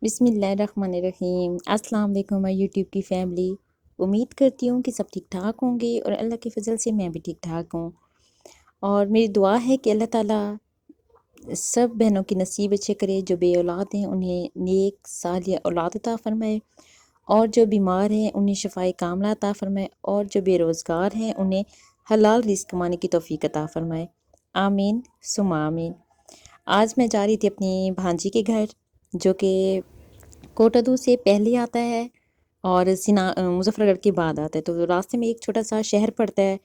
बिस्मिल्लाहिर्रहमानिर्रहीम। अस्सलाम वालेकुम माय यूट्यूब की फैमिली। उम्मीद करती हूँ कि सब ठीक ठाक होंगे और अल्लाह के फजल से मैं भी ठीक ठाक हूँ। और मेरी दुआ है कि अल्लाह ताला सब बहनों की नसीब अच्छे करे, जो बे औलाद हैं उन्हें नेक सालिया औलाद अता फरमाए, और जो बीमार हैं उन्हें शफाए कामला अता फरमाए, और जो बेरोज़गार हैं उन्हें हलाल रिज़्क कमाने की तौफीक अता फरमाए। आमीन सुमा आमीन। आज मैं जा रही थी अपनी भांजी के घर, जो कि कोटादू से पहले आता है और मुजफ्फरगढ़ के बाद आता है। तो रास्ते में एक छोटा सा शहर पड़ता है।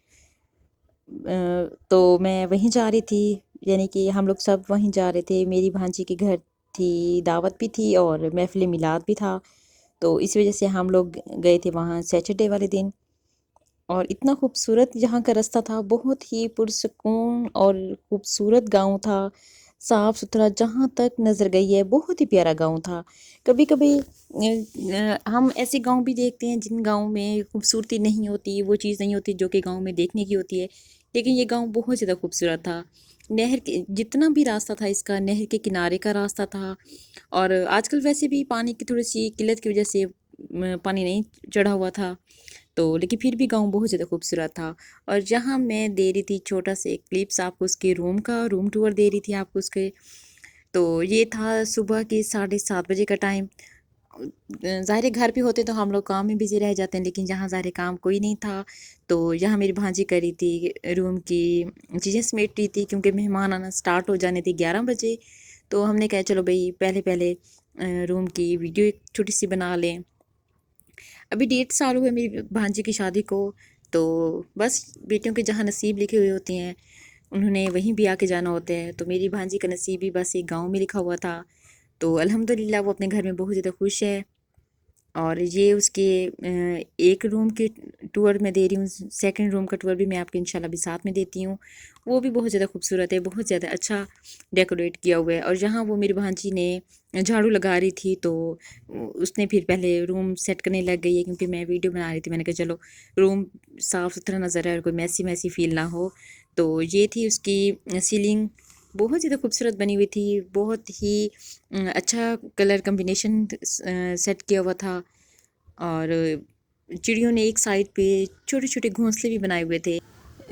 तो मैं वहीं जा रही थी, यानी कि हम लोग सब वहीं जा रहे थे। मेरी भांजी के घर थी, दावत भी थी और महफिल मिलाद भी था। तो इस वजह से हम लोग गए थे वहाँ सैटरडे वाले दिन। और इतना खूबसूरत यहाँ का रास्ता था, बहुत ही पुरसकून और खूबसूरत गांव था, साफ़ सुथरा जहाँ तक नज़र गई है। बहुत ही प्यारा गांव था। कभी कभी हम ऐसे गांव भी देखते हैं जिन गांव में खूबसूरती नहीं होती, वो चीज़ नहीं होती जो कि गांव में देखने की होती है, लेकिन ये गांव बहुत ज़्यादा खूबसूरत था। नहर के जितना भी रास्ता था इसका, नहर के किनारे का रास्ता था। और आजकल वैसे भी पानी की थोड़ी सी किल्लत की वजह से पानी नहीं चढ़ा हुआ था, तो लेकिन फिर भी गाँव बहुत ज़्यादा खूबसूरत था। और जहाँ मैं दे रही थी छोटा सा एक क्लिप्स आपको उसके रूम टूर दे रही थी आपको उसके, तो ये था सुबह के 7:30 बजे का टाइम। ज़ाहिर है घर पे होते तो हम लोग काम में बिज़ी रह जाते हैं, लेकिन यहाँ ज़ाहिर है काम कोई नहीं था। तो यहाँ मेरी भांजी कर रही थी रूम की चीज़ें समेट रही थी, क्योंकि मेहमान आना स्टार्ट हो जाने थे 11 बजे। तो हमने कहा चलो भाई पहले पहले रूम की वीडियो एक छोटी सी बना लें। अभी 1.5 साल हुए मेरी भांजी की शादी को। तो बस बेटियों के जहाँ नसीब लिखे हुए होते हैं उन्होंने वहीं भी आके जाना होता है। तो मेरी भांजी का नसीब भी बस एक गांव में लिखा हुआ था। तो अल्हम्दुलिल्लाह वो अपने घर में बहुत ज़्यादा खुश है। और ये उसके एक रूम के टूर मैं दे रही हूँ, सेकंड रूम का टूर भी मैं आपको इंशाल्लाह भी साथ में देती हूँ। वो भी बहुत ज़्यादा खूबसूरत है, बहुत ज़्यादा अच्छा डेकोरेट किया हुआ है। और जहाँ वो मेरी भांजी ने झाड़ू लगा रही थी, तो उसने फिर पहले रूम सेट करने लग गई है, क्योंकि मैं वीडियो बना रही थी। मैंने कहा चलो रूम साफ़ सुथरा नज़र आए और कोई मैसी मैसी फील ना हो। तो ये थी उसकी सीलिंग, बहुत ज़्यादा खूबसूरत बनी हुई थी। बहुत ही अच्छा कलर कम्बिनेशन सेट किया हुआ था। और चिड़ियों ने एक साइड पे छोटे छोटे घोंसले भी बनाए हुए थे,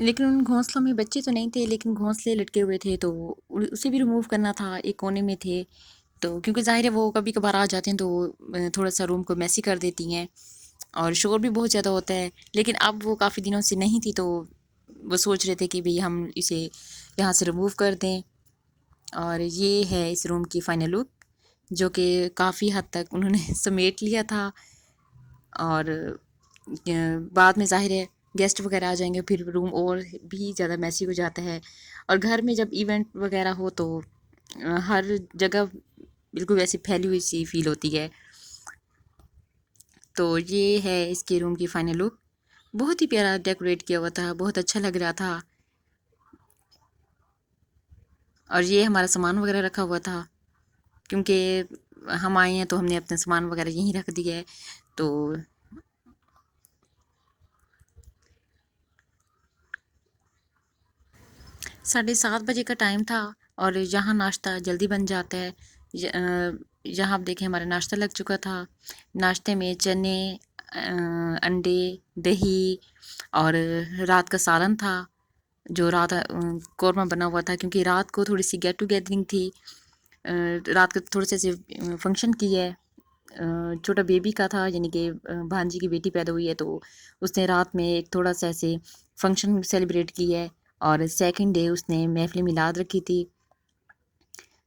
लेकिन उन घोंसलों में बच्चे तो नहीं थे, लेकिन घोंसले लटके हुए थे, तो उसे भी रिमूव करना था। एक कोने में थे, तो क्योंकि ज़ाहिर है वो कभी कभार आ जाते हैं तो थोड़ा सा रूम को मैसी कर देती हैं और शोर भी बहुत ज़्यादा होता है। लेकिन अब वो काफ़ी दिनों से नहीं थी, तो वो सोच रहे थे कि भाई हम इसे यहाँ से रिमूव कर दें। और ये है इस रूम की फ़ाइनल लुक, जो कि काफ़ी हद तक उन्होंने समेट लिया था। और बाद में ज़ाहिर है गेस्ट वगैरह आ जाएंगे, फिर रूम और भी ज़्यादा मैसी हो जाता है। और घर में जब इवेंट वगैरह हो तो हर जगह बिल्कुल वैसी फैली हुई सी फील होती है। तो ये है इसके रूम की फ़ाइनल लुक। बहुत ही प्यारा डेकोरेट किया हुआ था, बहुत अच्छा लग रहा था। और ये हमारा सामान वगैरह रखा हुआ था, क्योंकि हम आए हैं तो हमने अपना सामान वगैरह यहीं रख दिया है। तो 7:30 बजे का टाइम था, और यहाँ नाश्ता जल्दी बन जाता है। यहाँ आप देखें हमारा नाश्ता लग चुका था। नाश्ते में चने, अंडे, दही और रात का सालन था, जो रात कौरमा बना हुआ था, क्योंकि रात को थोड़ी सी गेट टुगेदरिंग थी। रात को थोड़े से ऐसे फंक्शन की है, छोटा बेबी का था, यानी कि भांजी की बेटी पैदा हुई है, तो उसने रात में एक थोड़ा सा ऐसे फंक्शन सेलिब्रेट की है। और सेकंड डे उसने महफिल मिलाद रखी थी।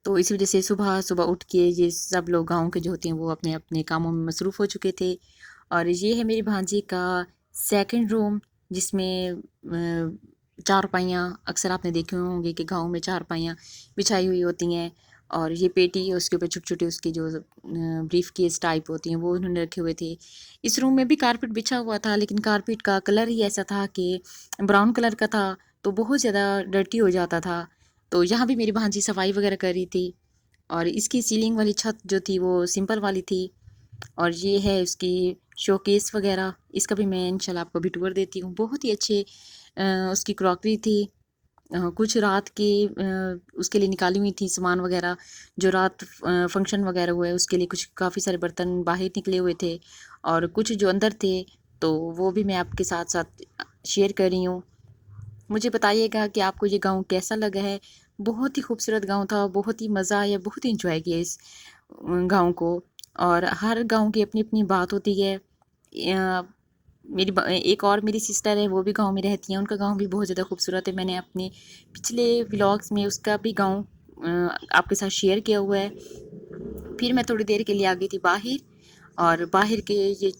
तो इस वजह से सुबह सुबह उठ के ये सब लोग गांव के जो होते हैं वो अपने अपने कामों में मसरूफ़ हो चुके थे। और ये है मेरी भांजी का सेकंड रूम, जिसमें चारपाइयाँ अक्सर आपने देखे होंगे कि गांव में चारपाइयाँ बिछाई हुई होती हैं, और ये पेटी उसके ऊपर छोटे छोटे उसकी जो ब्रीफ केस टाइप होती हैं वो उन्होंने रखे हुए थे। इस रूम में भी कारपेट बिछा हुआ था, लेकिन कारपेट का कलर ही ऐसा था कि ब्राउन कलर का था, तो बहुत ज़्यादा डर्टी हो जाता था। तो यहाँ भी मेरी भांजी सफाई वगैरह कर रही थी। और इसकी सीलिंग वाली छत जो थी वो सिंपल वाली थी। और ये है उसकी शोकेस वगैरह, इसका भी मैं इंशाल्लाह आपको भी टूर देती हूँ। बहुत ही अच्छे उसकी क्रॉकरी थी। کچھ رات کے اس کے لیے نکالی ہوئی تھی سامان وغیرہ، جو رات فنکشن وغیرہ ہوئے اس کے لیے کچھ کافی سارے برتن باہر نکلے ہوئے تھے، اور کچھ جو اندر تھے تو وہ بھی میں آپ کے ساتھ ساتھ شیئر کر رہی ہوں۔ مجھے بتائیے گا کہ آپ کو یہ گاؤں کیسا لگا ہے۔ بہت ہی خوبصورت گاؤں تھا، بہت ہی مزہ آیا، بہت ہی انجوائے کیا اس گاؤں کو، اور ہر گاؤں کی اپنی اپنی بات ہوتی ہے۔ ایک اور میری سسٹر ہے، وہ بھی گاؤں میں رہتی ہیں، ان کا گاؤں بھی بہت زیادہ خوبصورت ہے۔ میں نے اپنے پچھلے ولاگس میں اس کا بھی گاؤں آپ کے ساتھ شیئر کیا ہوا ہے۔ پھر میں تھوڑی دیر کے لیے آ گئی تھی باہر، اور باہر کے یہ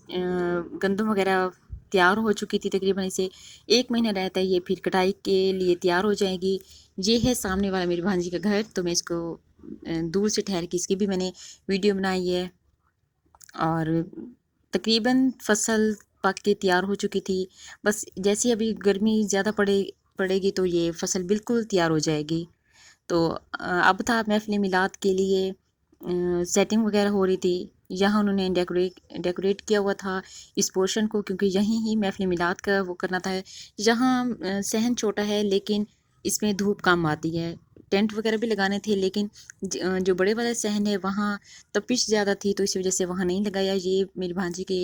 گندم وغیرہ تیار ہو چکی تھی، تقریباً اسے 1 مہینہ رہتا ہے یہ، پھر کٹائی کے لیے تیار ہو جائے گی۔ یہ ہے سامنے والا میری بھانجی کا گھر، تو میں اس کو دور سے ٹھہر کے اس کی بھی میں نے ویڈیو بنائی ہے۔ اور تقریباً فصل پک کے تیار ہو چکی تھی، بس جیسے ابھی گرمی زیادہ پڑے گی تو یہ فصل بالکل تیار ہو جائے گی۔ تو اب تھا محفل میلاد کے لیے سیٹنگ وغیرہ ہو رہی تھی، یہاں انہوں نے ڈیکوریٹ کیا ہوا تھا اس پورشن کو، کیونکہ یہیں ہی محفل میلاد کا وہ کرنا تھا۔ یہاں صحن چھوٹا ہے لیکن اس میں دھوپ کم آتی ہے، ٹینٹ وغیرہ بھی لگانے تھے، لیکن جو بڑے والے صحن ہے وہاں تپش زیادہ تھی تو اس وجہ سے وہاں نہیں لگایا۔ یہ میری بھانجی کے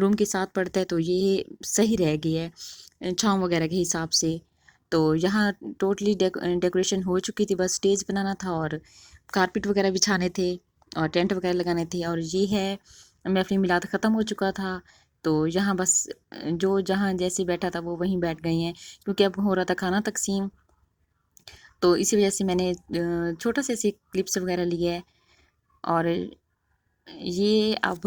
روم کے ساتھ پڑتا ہے تو یہ صحیح رہ گئی ہے چھاؤں وغیرہ کے حساب سے۔ تو یہاں ٹوٹلی ڈیکوریشن ہو چکی تھی، بس سٹیج بنانا تھا اور کارپٹ وغیرہ بچھانے تھے اور ٹینٹ وغیرہ لگانے تھے، اور یہ ہے محفل میلاد ختم ہو چکا تھا۔ تو یہاں بس جو جہاں جیسے بیٹھا تھا وہ وہیں بیٹھ گئی ہیں، کیونکہ اب ہو رہا تھا کھانا تقسیم، تو اسی وجہ سے میں نے چھوٹا سے ایسے کلپس وغیرہ لیے ہے۔ اور یہ اب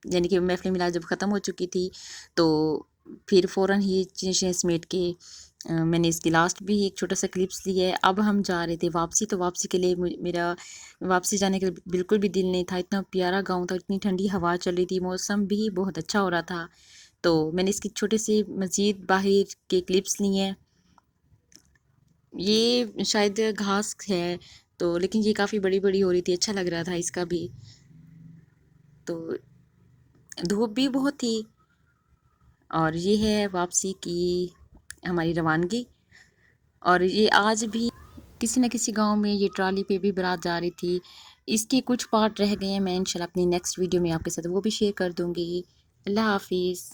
یعنی کہ محفل میلاد جب ختم ہو چکی تھی تو پھر فوراً ہی چیزیں سمیٹ کے میں نے اس کی لاسٹ بھی ایک چھوٹا سا کلپس لی ہے۔ اب ہم جا رہے تھے واپسی، تو واپسی کے لیے میرا واپسی جانے کے بالکل بھی دل نہیں تھا، اتنا پیارا گاؤں تھا، اتنی ٹھنڈی ہوا چل رہی تھی، موسم بھی بہت اچھا ہو رہا تھا۔ تو میں نے اس کی چھوٹے سے مزید باہر کے کلپس لیے ہیں۔ یہ شاید گھاس ہے تو، لیکن یہ کافی بڑی بڑی ہو رہی تھی، اچھا لگ رہا تھا اس کا بھی۔ تو دھوپ بھی بہت تھی، اور یہ ہے واپسی کی ہماری روانگی۔ اور یہ آج بھی کسی نہ کسی گاؤں میں یہ ٹرالی پہ بھی بارات جا رہی تھی۔ اس کے کچھ پارٹ رہ گئے ہیں، میں انشاءاللہ اپنی نیکسٹ ویڈیو میں آپ کے ساتھ وہ بھی شیئر کر دوں گی۔ اللہ حافظ۔